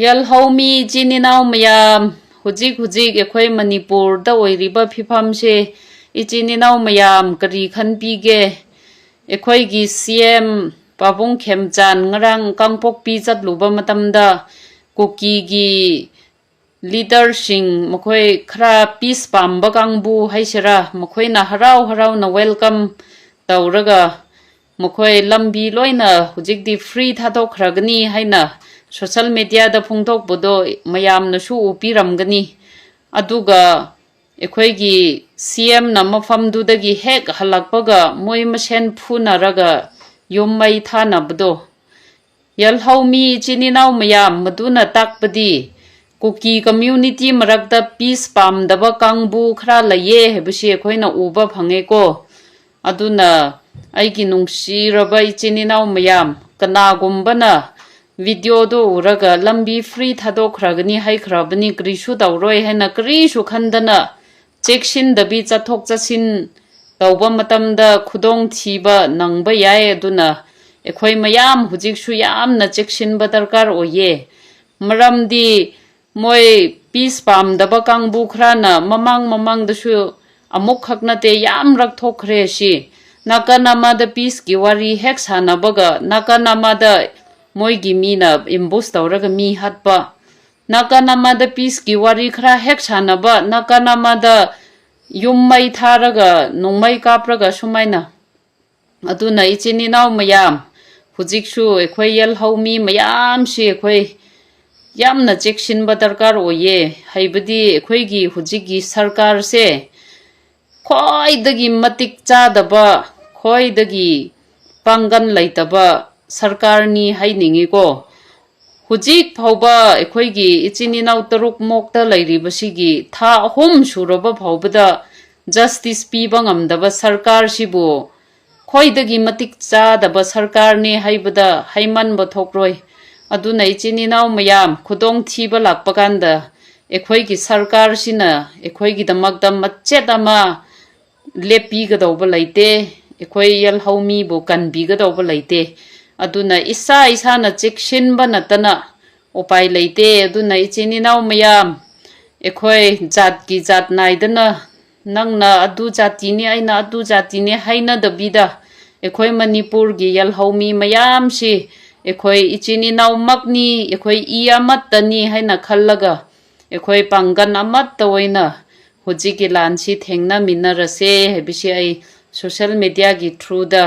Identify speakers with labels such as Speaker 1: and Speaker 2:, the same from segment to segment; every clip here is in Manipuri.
Speaker 1: Yalhomi Jininau Mayam Hujik Ekoi Manipur da Oiriba Pipamse Ijininau Mayam Kari Khanpige Ekoi gi CM Pabung Khemchan Ngarang Kangpok Pizat Luba Matamda Kuki gi leader sing Makoi Kra Peace Pamba Kangbu Haishara Makoi na harau na welcome Tauraga Makoi Lambi Loina Hujik di free Thadok Ragni Haina social media da phungthok bodo mayam na su upiramgani aduga ekhoi gi CM na mafam du da gi hek halakpaga moi masen phunaraga yommai thana bodo yalhaumi chininau mayam maduna takpadi Kuki community marakda peace pam daba kangbu khra laye hebusi ekhoi na uba phange ko aduna aigi nungsi raba chininau mayam kana gumbana video do uraga lambi free thadok ragani hai khrabani krishu dawroi haina krishu khandana chekshin dabi chathok chasin tawba matamda khudong thiba nangba yae aduna ekhoi mayam hujik shu yamna chekshin ba darkar oye maramdi moi peace pam daba kangbu khrana mamang dasu amuk khakna te yam rak thokre shi nakanama da peace ki wari hek sana baga nakanama da moi gi mina imbus tawraga mi hatpa nakanama da peace ki wari khra hek sana ba nakanama da yummai tharaga nongmai kapraga sumaina aduna ichini naw mayam hujiksu ekhoi yal haumi mayam si ekhoi yamna chekshin ba darkar oye haibadi ekhoi gi hujigi sarkar se khoi dagi matik cha daba khoi dagi pangan laitaba sarkar ni hainingi ko hujik phauba ekhoi gi ichininau taruk mokta lairibasigi tha ahum suraba phaubada justice piba ngamdaba sarkar sibu khoidagi matik cha daba sarkar ni haibada haiman ba thokroi aduna ichininau mayam khudong thiba lakpakanda ekhoi gi sarkar sina ekhoi gi damakda machet ama lepi ga dawba laite ekhoi yal haumi bu kanbi ga dawba laite aduna isa na chekshin ba natana upai leite aduna ichininau mayam ekhoi jat ki jat naidana nangna adu jati ni aina adu jati ni haina dabida ekhoi manipur gi yalhaumi mayam si ekhoi ichininau makni ekhoi iamat tani haina khallaga ekhoi pangan amat toina hujiki lansi thengna minarase hebisi ai social media gi through da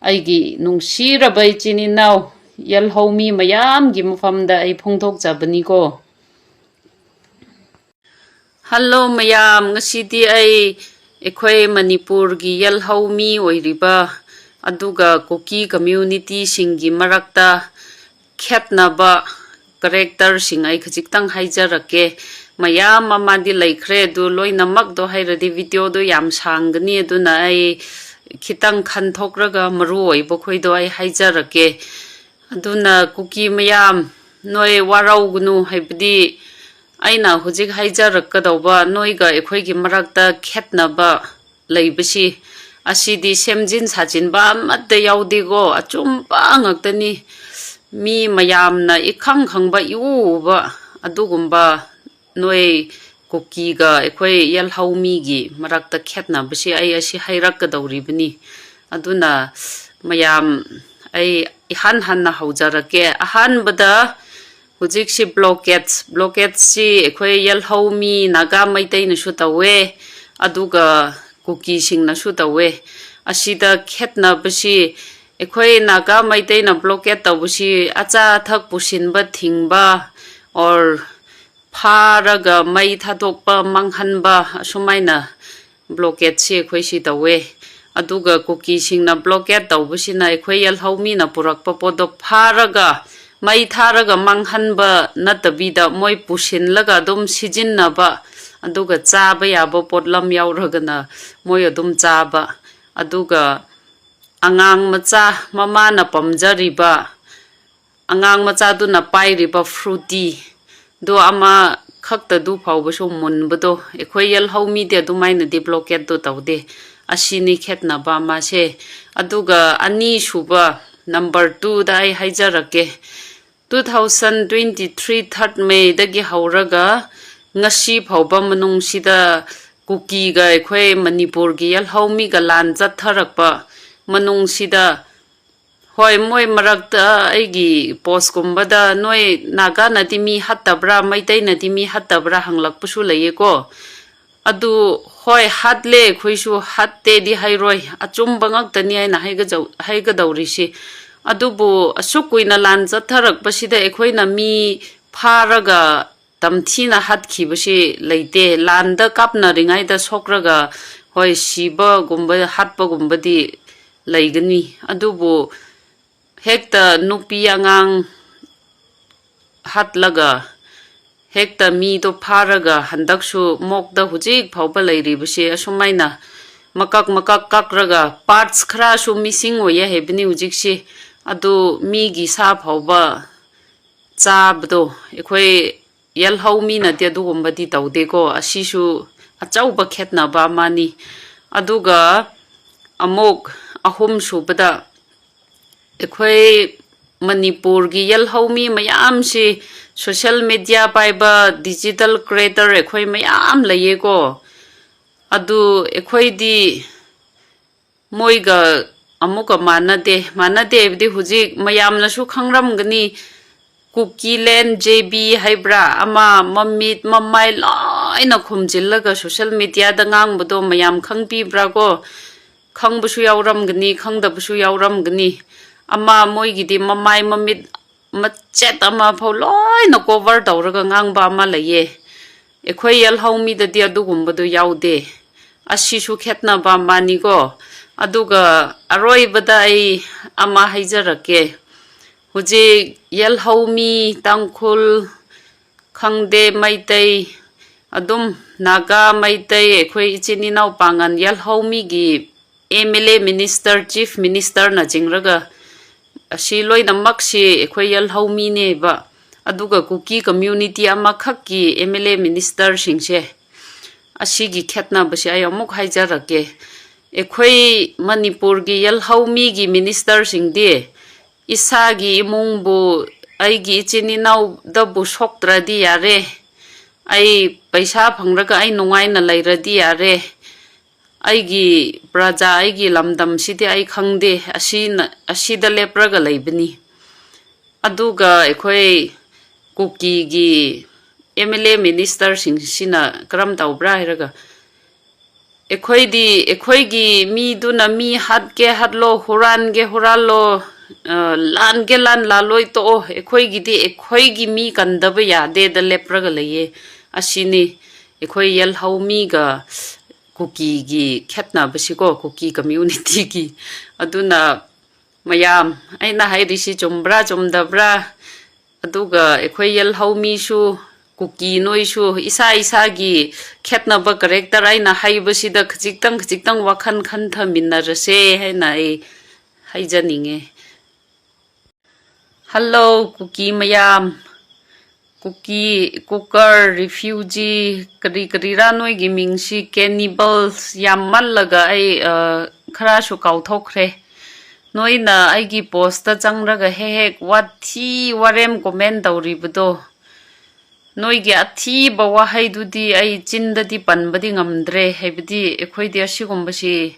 Speaker 1: aigi nungsiraba ichininau yalhaumi mayam gi mafamda ai phungthok jabani ko hello mayam ngasidi ai ekhoi manipur gi yalhaumi oiriba aduga Kuki community singi marakta khetnaba character sing ai khajiktang haijarake mayam amadi laikhre du loinamak do hairadi video do yam sangani aduna ai khitang khan thokraga maroi bokhoido ai haijarake aduna Kuki mayam noi warau gnu haibdi aina hujik haijarakadawba noiga ekhoigi marakta khetnaba leibasi asidi semjin sajin ba amadda yaudigo achumba ngaktani mi mayamna ikhang khangba iuba adugumba noi Kuki ga ekhoi yalhaumi gi marakta khetna basi ai asi hairakadawribani aduna mayam ai ihan hanna haujarake ahan bada hujik si blockades si ekhoi yalhaumi Naga Meitei na sutawe aduga Kuki sing na sutawe asida khetna basi ekhoi Naga Meitei na blockade tawbasi acha thak pusinba thingba or pharaga mai thadokpa manghanba sumaina blockade si ekhoi si tawe aduga Kuki sing na blockade tawbasi na ekhoi yalhaumi na purakpa podo pharaga mai tharaga manghanba natabida moi pusinlaga dum sijinnaba aduga chaba yaba potlam yauragana moi adum chaba aduga angang macha mama na pamjariba angang macha du na pairiba fruity do ama khakta du phawbaso munbado ekhoi yalhaumi de dumaina di blockade do tawde asini khetna ba ma se aduga ani suba number 2 dai haijarake 2023 3rd May dagi hauraga ngasi phauba manung sida Kuki ga ekhoi Manipur gi yalhaumi ga lan chatharakpa manung sida hoi moi marakta aigi post kumbada noi Naga nati mi hattabra Meitei nati mi hattabra hanglakpusu laye ko adu hoi hatle khoisu hatte di hairoi achumba ngaktani aina haiga daurisi adubu asukuina lan chatharakpasida ekhoina mi pharaga tamthina hatkibasi leite landa kapna ringai da sokraga hoi siba gumba hatpa gumbadi leigani adubu hekta nupi angang hatlaga hekta mi to pharaga handaksu mokda hujik phauba leiribasi asumaina makak kakraga parts khra su missing oye hebni hujiksi adu mi gi sa phauba chabdo ekhoi yalhaumi na te adugumbadi taude ko asisu achauba khetna ba mani aduga amok ahum subada ekhoi Manipur gi yalhaumi mayam si social media paiba digital creator ekhoi mayam laye ko adu ekhoi di moiga amuka manade bdi hujik mayam na su khangram gani Kuki len JB haibra ama mamit mamai loina khumjillaga social media da ngang bodo mayam khangpi brago khangbusu yawram gani khangdabusu yawram gani ama moigidi mamai mamit machet ama phau loina cover tawraga ngang ba ma laye ekhoi yalhaumi da dia dugumbadu yaude asisu khetna ba mani go aduga aroi bada ai ama haijarake hujik yalhaumi tangkhul khangde Meitei adum Naga Meitei ekhoi ichini nau pangan yalhaumi gi MLA minister chief minister na jingraga asi loinamak si ekhoi yalhaumi ne ba aduga Kuki community ama khakki MLA minister singse asigi khetna basi ay amuk haijarake ekhoi Manipur gi yalhaumi gi minister singdi isagi imungbu aigi ichini nau dabu soktradi yare ai paisa phangraga ai nungaina lairadi yare aigi praja aigi lamdam sidi ai khangde asida lepraga laibani aduga ekhoi Kuki gi MLA minister singsina karam taubra hiraga ekhoi gi mi duna mi hatke hatlo hurange huralo lan ge lan laloi to ekhoi gi mi kandaba yade da lepraga laye asini ekhoi yalhaumi ga Kuki gi khetna basiko Kuki community gi aduna mayam aina hairisi chumbra chumdabra aduga ekhoi yalhaumi su Kuki noisu isa gi khetna ba character aina haibasida khajitang wakhan khan thaminarase haina ai haijaninge Hello Kuki mayam Kuki cooker refugee kari ra noi gi mingsi cannibals yammallaga ai khara su kauthokre noina aigi post ta changraga hek wathi warem comment dauribdo noigi athi bawa haidudi ai chindadi panbadi ngamdre hebdi ekhoi dia sigumbasi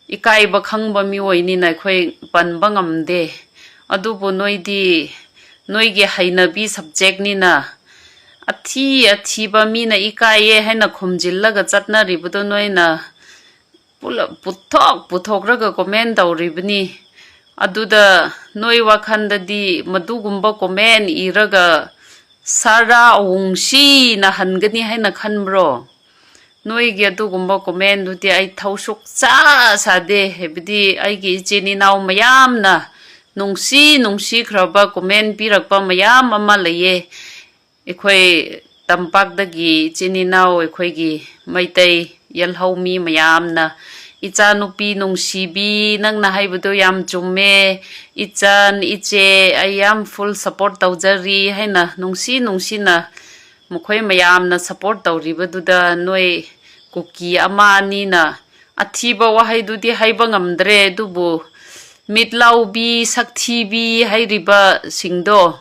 Speaker 1: Ekaiba khangba mi oini na ekhoi panba ngamde adubu noigi hainabi subject ni na athi ba mi na ikaye haina khumjillaga chatna ribudo noina pula puthok raga comment dauribni aduda noi wakhanda-di madugumba comment iraga sara awungsi na hangani haina khanbro noigi adugumba comment dudi ai thausuk cha sade hebdi aigi ichini naw mayam na nungsi khraba comment pirakpa mayam ama laye ekhoi tampakdagi ichini naw ekhoi gi Meitei yalhaumi mayam na icha nupi nungsibi nangna haibado yam chumme ichan iche ayam full support tawjari haina nungsi na mukhoi mayam na support tawribaduda noi Kuki amani na athiba wahaidudi haiba ngamdre dubu mitlaubi sakthibi hairiba singdo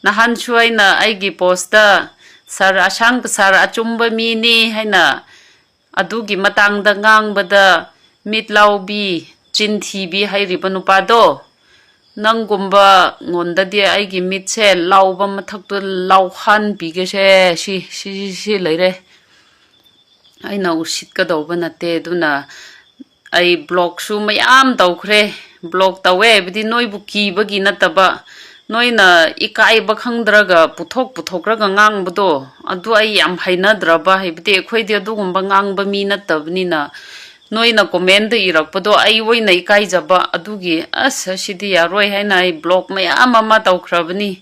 Speaker 1: nahan chuai na aigi posta sar asang sar achumba mini haina adugi matang da ngang bada mitlaubi chinthi bi hairiba nupado nangumba ngonda di aigi mitse lauba mathaktu lauhan bige si leire aina usit ka dauba nate duna ai blog su mayam tawkhre blog tawe bidi noibu kibagi nataba noina Ekaiba khangdraga puthokraga ngangbdo adu ai yam hainadraba haibde khoide adugumba ngangba mi natabnina noina comment irakpado ai woina ikaijaba adugi asa sidi yaroi haina ai blog mayam ama tawkhrabni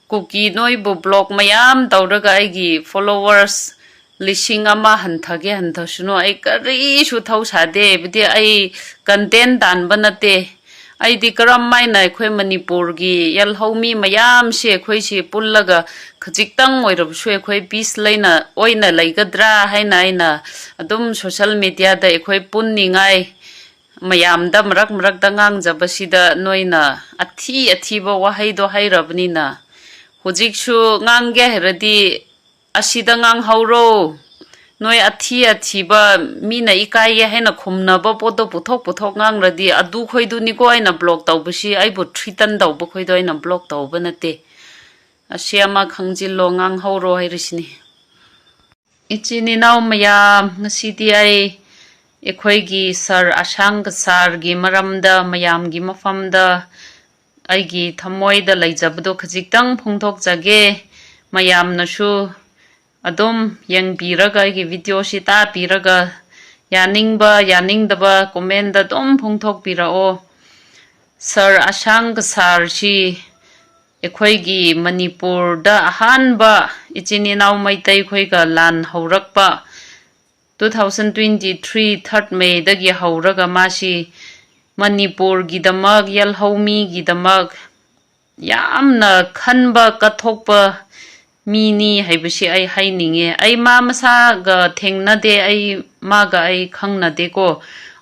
Speaker 1: Kuki noibu blog mayam tawraga aigi followers lising ama hanthage hanthasuno ai kari su thau sade bidi ai content dan banate ai di karam mai na khoi manipur gi yal homi mayam se khoi si pullaga khajiktang oirab su khoi peace laina oina laigadra haina aina adum social media da khoi punningai mayam da marak da ngang jabasida noina athi ba wahai do hairabnina hujik su ngange heradi asida ngang hauro noi athi ba mina ikaiye hena khumna ba podo puthok ngang radi adu khoidu ni ko aina blog tawbasi aibu thritan dawba khoido aina blog tawba nate asiama khangjil lo ngang hauro hairisini ichini naw maya ngasidi ai ekhoigi sar asang sar gi maramda mayam gi mafamda aigi thamoida laijabdo khajiktang phungthok jage mayam nasu adom yang piraga gi video si ta piraga yaningdaba comment da dom phungthok pirao sar asang sar si ekhoi gi manipur da ahanba ichini naw Meitei khoi ga lan haurakpa 2023 3rd May da gi hauraga masi manipur gi damak yal homi gi damak yamna khanba kathokpa mini haibasi ai haininge ai ma masa ga thengna de ai ma ga ai khangna de ko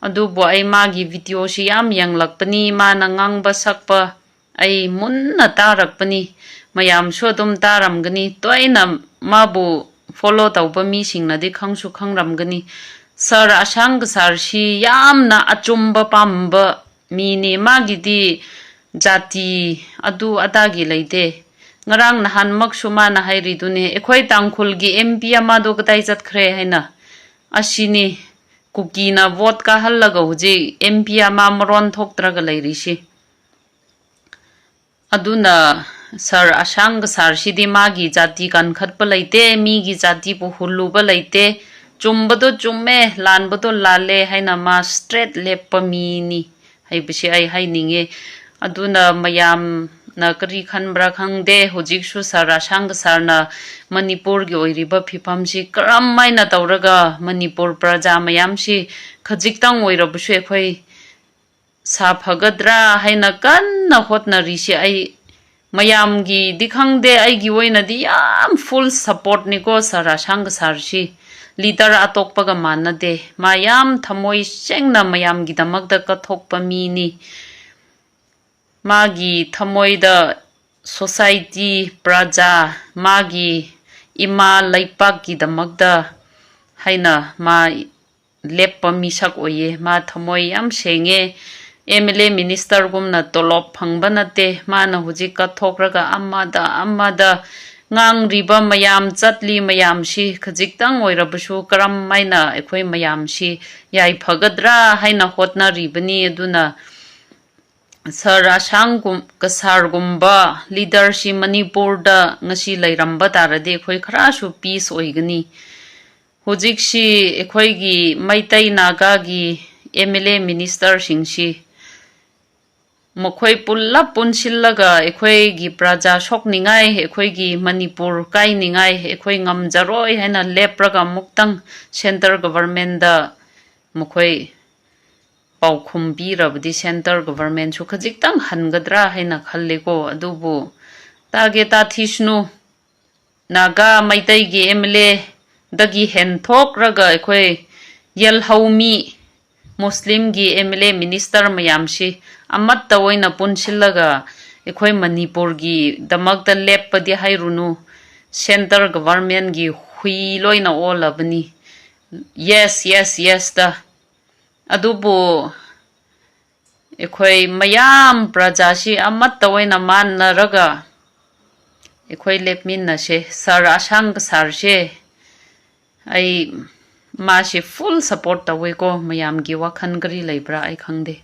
Speaker 1: adubo ai ma gi video si yam yang lakpani ma na ngangba sakpa ai munna tarakpani mayam so dum taramgani toina mabu follow tawba mi singna de khangsu khangramgani sar asang sar si yamna achumba pamba mini ma gi di jati adu adagi leite ngarang nahan maksuma na hairi dune ekhoi tangkhul gi MP amado katai jatkre haina asini Kuki na vote ka hallaga huji MP ama maron thoktraga leirisi aduna sar asang sar sidi magi jati kan khatpa leite mi gi jati bu huluba leite chumbado chumme lanbado lale haina ma straight leppa mi ni haibisi ai haininge aduna mayam na kari khanbra khangde hojik su sara sang sarna manipur gi oiriba phipam si karam maina tawraga manipur praja mayam si khajiktang oirabusu ekhoi sa phagadra haina kanna hotna risi ai mayam gi dikhangde ai gi oina di yam full support ni ko sara sang sar si leader atokpaga manade mayam thamoi sengna mayam gi damakda kathokpa mi ni magi thamoida society praja magi ima laipak gi damakda haina ma leppa misak oye ma thamoi yam senge MLA minister gumna tolop phangba nate mana hujik ka thokraga amada ngang riba mayam chatli mayam si khajiktang oirabusu karam maina ekhoi mayam si yai phagadra haina hotna ribani aduna sar asang kasar gumba leader si manipur da ngasi lairamba tarade khoi khara su peace oigani hujik si ekhoi gi Meitei Naga gi MLA minister singsi mokhoi pulla punsillaga ekhoi gi praja sokningai ekhoi gi manipur kainingai ekhoi ngamjaroi haina lepraga muktang center government da mokhoi paukhum birabdi center government su khajiktang hangadra haina khalleko adubu tage ta thisnu Naga Meitei gi MLA dagi henthok raga ekhoi yel haumi Muslim gi MLA minister mayam si amat tawoina punsillaga ekhoi manipur gi damakda lep ꯂꯦꯞꯄꯗꯤ ꯍꯥꯏꯔꯨꯅꯨ ꯁꯦꯟꯇꯔ ꯒꯚꯔꯟꯃꯦꯟꯠꯒꯤ ꯍꯨꯏ ꯂꯣꯏꯅ ꯑꯣꯜꯂꯕꯅꯤ ꯌꯦꯁ ꯌꯦꯁ ꯌꯦꯁꯇ ꯑꯗꯨꯕꯨ ꯑꯩꯈꯣꯏ ꯃꯌꯥꯝ ꯄ꯭ꯔꯖꯥꯁꯤ ꯑꯃꯠꯇ ꯑꯣꯏꯅ ꯃꯥꯟꯅꯔꯒ ꯑꯩꯈꯣꯏ ꯂꯦꯞꯃꯤꯟꯅꯁꯦ ꯁꯥꯔ ꯑꯁꯥꯡꯕ ꯁꯥꯔꯁꯦ ꯑꯩ ꯃꯥꯁꯤ ꯐꯨꯜ ꯁꯞꯄꯣꯔꯠ ꯇꯧꯋꯦꯀꯣ ꯃꯌꯥꯝꯒꯤ ꯋꯥꯈꯜ ꯀꯔꯤ ꯂꯩꯕ꯭ꯔꯥ ꯑꯩ ꯈꯪꯗꯦ